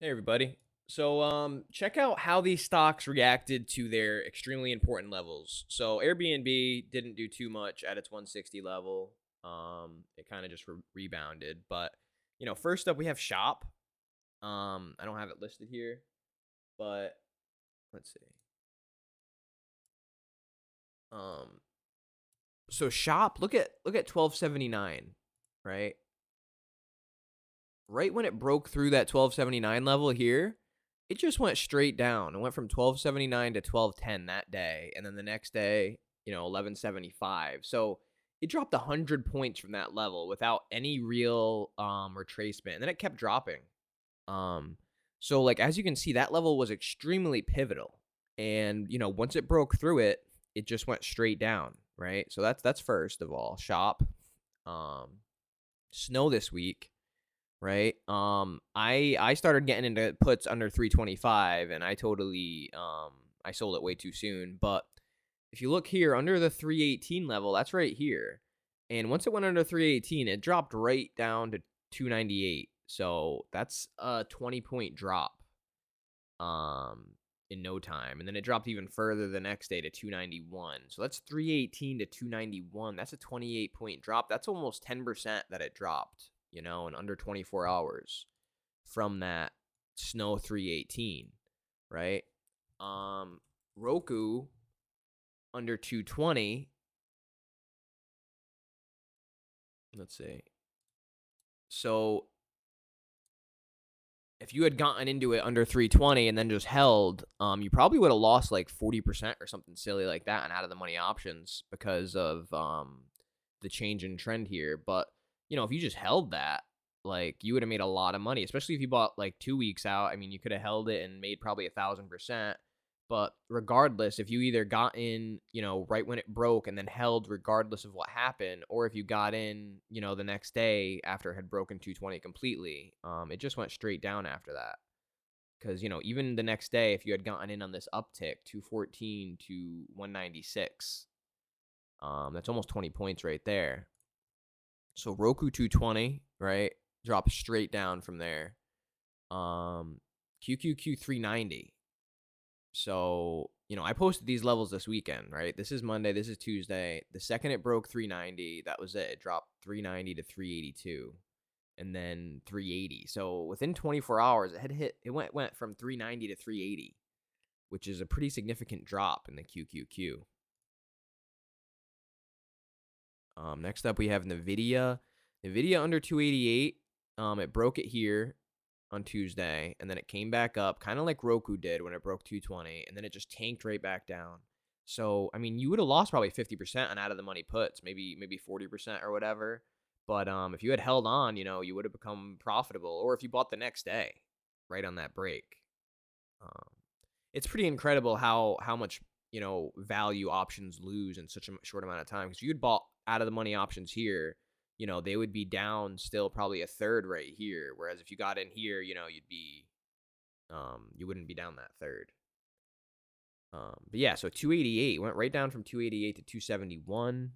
Hey everybody. So check out how these stocks reacted to their extremely important levels. So Airbnb didn't do too much at its 160 level. It kind of just rebounded, but first up we have Shop. I don't have it listed here, but let's see. Um so Shop, look at 1279, right? Right when it broke through that 1279 level here, it just went straight down. It went from 1279 to 1210 that day, and then the next day, 1175. So it dropped 100 points from that level without any real retracement, and then it kept dropping. Um, so like as you can see, that level was extremely pivotal, and once it broke through it, it just went straight down, right? So that's first of all. Shop, um, snow this week, right? I started getting into puts under 325, and I sold it way too soon. But if you look here under the 318 level, that's right here. And once it went under 318, it dropped right down to 298. So that's a 20-point drop in no time. And then it dropped even further the next day to 291. So that's 318 to 291. That's a 28-point drop. That's almost 10% that it dropped, in under 24 hours from that snow 318, right? Roku under 220. Let's see. So if you had gotten into it under 320 and then just held, you probably would have lost like 40% or something silly like that and out of the money options because of the change in trend here. But if you just held that, like you would have made a lot of money, especially if you bought like 2 weeks out. I mean, you could have held it and made probably 1,000%. But regardless, if you either got in, right when it broke and then held regardless of what happened, or if you got in, the next day after it had broken 220 completely, it just went straight down after that. Because, even the next day, if you had gotten in on this uptick, 214 to 196, that's almost 20 points right there. So Roku 220, right, dropped straight down from there. QQQ 390. So, I posted these levels this weekend, right? This is Monday, this is Tuesday. The second it broke 390, that was it. It dropped 390 to 382 and then 380. So, within 24 hours, it went from 390 to 380, which is a pretty significant drop in the QQQ. Next up we have NVDA. NVIDIA under 288. It broke it here on Tuesday, and then it came back up, kind of like Roku did when it broke 220, and then it just tanked right back down. So, I mean, you would have lost probably 50% on out of the money puts, maybe 40% or whatever. But if you had held on, you would have become profitable. Or if you bought the next day, right on that break. Um, it's pretty incredible how much value options lose in such a short amount of time. Because if you had bought out of the money options here, they would be down still probably a third right here. Whereas if you got in here, you wouldn't be down that third. But yeah, so 288 went right down from 288 to 271.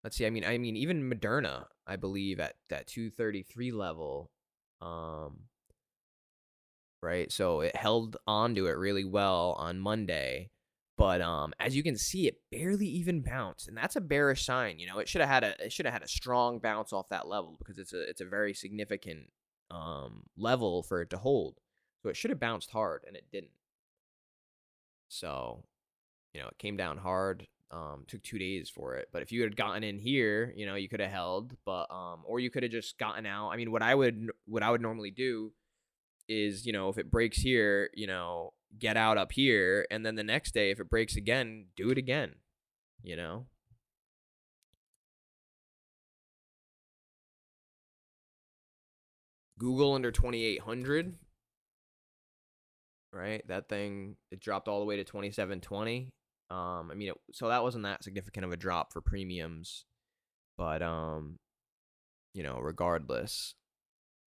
Let's see. I mean, even Moderna, I believe at that 233 level, right? So it held onto it really well on Monday. But as you can see, it barely even bounced, and that's a bearish sign. It should have had a strong bounce off that level because it's a very significant level for it to hold. So it should have bounced hard, and it didn't. So it came down hard. Took 2 days for it, but if you had gotten in here, you could have held, but or you could have just gotten out. I mean, what I would normally do is, if it breaks here, get out up here, and then the next day if it breaks again, do it again. Google under 2800, right? That thing, it dropped all the way to 2720. I mean, so that wasn't that significant of a drop for premiums, but regardless,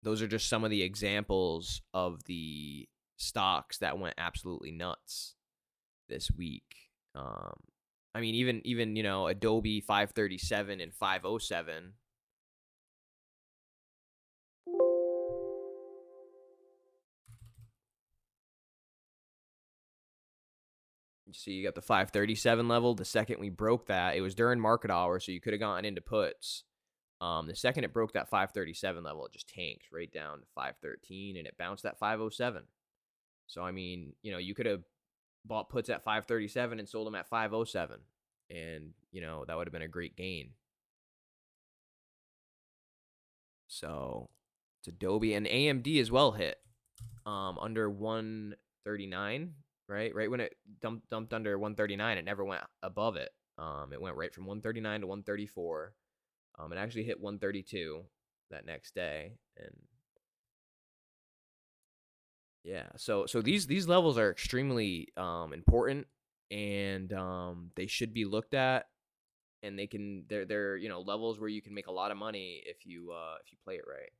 those are just some of the examples of the stocks that went absolutely nuts this week. I mean, even Adobe 537 and 507. So you got the 537 level. The second we broke that, it was during market hours, so you could have gotten into puts. The second it broke that 537 level, it just tanked right down to 513, and it bounced at 507. So I mean, you could have bought puts at 537 and sold them at 507, and that would have been a great gain. So it's Adobe, and AMD as well hit under 139, right when it dumped under 139, it never went above it. It went right from 139 to 134. It actually hit 132 that next day, and yeah, so these levels are extremely important, and they should be looked at, and they're levels where you can make a lot of money if you play it right.